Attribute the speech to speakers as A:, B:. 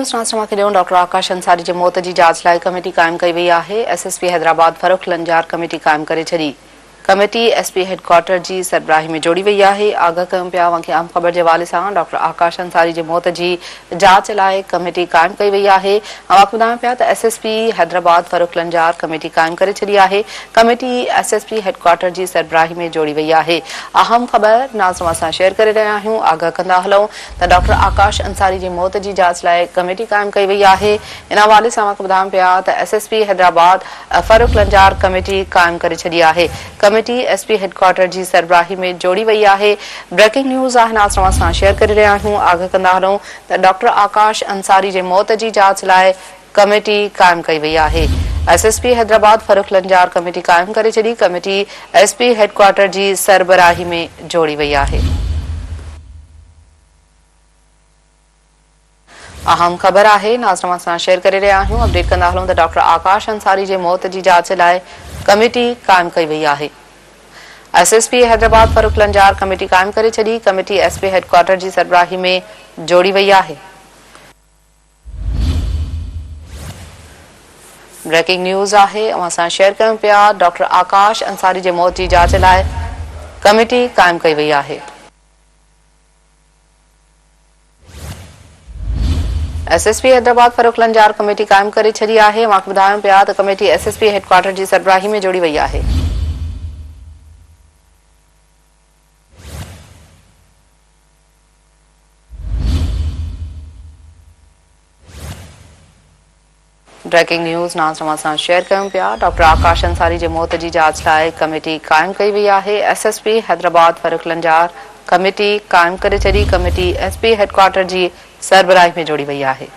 A: News नाज़रीन खे ॾियूं। डॉक्टर आकाश अंसारी जे मौत जी जांच लाइ कमेटी क़ाइमु कई वई आहे। एसएसपी हैदराबाद फ़ारूक लंजार कमेटी क़ाइमु करे छॾी। कमेटी एसपी हेडक्वार्टर जी सरबराही में जोड़ी वई आहे। आगाह कयूं पिया वंखे अहम ख़बर जे हवाले सां डॉक्टर आकाश अंसारी जे मौत जी जांच लाइ कमेटी क़ाइमु कई वई आहे। आपको ॿुधायूं पिया त एसएसपी हैदराबाद फ़ारूक लंजार कमेटी क़ाइमु करे छॾी आहे। कमेटी एसएसपी हेडक्वार्टर जी सरबराही में जोड़ी वई आहे। अहम ख़बर नाज़रीन सां शेयर करे रहिया आहियूं। आगाह कंदा हलूं त डॉक्टर आकाश अंसारी जी मौत जी जांच लाइ कमेटी क़ाइमु कई वई आहे। इन हवाले सां आपको ॿुधायूं पिया त एसएसपी हैदराबाद फ़ारूक लंजार कमेटी क़ाइमु करे छॾी आहे। कमेटी एसपी हेडक्वार्टर जी सरबराही में जोड़ी वई आहे। ब्रेकिंग न्यूज़ आहे नाज़रीन सां शेयर करे रहिया आहियूं। आगाह कंदा हलूं त डॉक्टर आकाश अंसारी जे मौत जी जांच लाइ कमेटी क़ाइमु कई वई आहे। एसएसपी हैदराबाद फ़ारूक लंजार कमेटी क़ाइमु करे छॾी। कमेटी एसपी हेडक्वार्टर जी सरबराही में जोड़ी वई आहे। अहम ख़बर आहे नाज़रीन सां शेयर करे रहिया आहियूं। अपडेट कंदा हलूं त डॉक्टर आकाश अंसारी जे मौत जी जांच लाइ कमेटी क़ाइमु कई वई आहे। एसएसपी हैदराबाद फ़ारूक लंजार कमेटी क़ाइमु करे छॾी। कमेटी एसपी हेडक्वार्टर जी सरबराही में जोड़ी वई आहे। ब्रेकिंग न्यूज़ आहे असां शेयर कयूं पिया। डॉक्टर आकाश अंसारी जे मौत जी जांच लाइ कमेटी क़ाइमु कई वई आहे। एसएसपी हैदराबाद फ़ारूक लंजार कमेटी क़ाइमु करे छॾी आहे। मां ॿुधायूं पिया त कमेटी एसएसपी हेडक्वार्टर जी सरबराही में जोड़ी वई आहे। ब्रेकिंग न्यूज़ नाज़रीन सां शेयर कयूं पिया। डॉक्टर आकाश अंसारी जे मौत जी जांच लाइ कमेटी क़ाइमु कई वई आहे। एसएसपी हैदराबाद फ़ारूक लंजार कमेटी क़ाइमु करे छॾी। कमेटी एसपी हेडक्वार्टर जी सरबराही में जोड़ी वई आहे।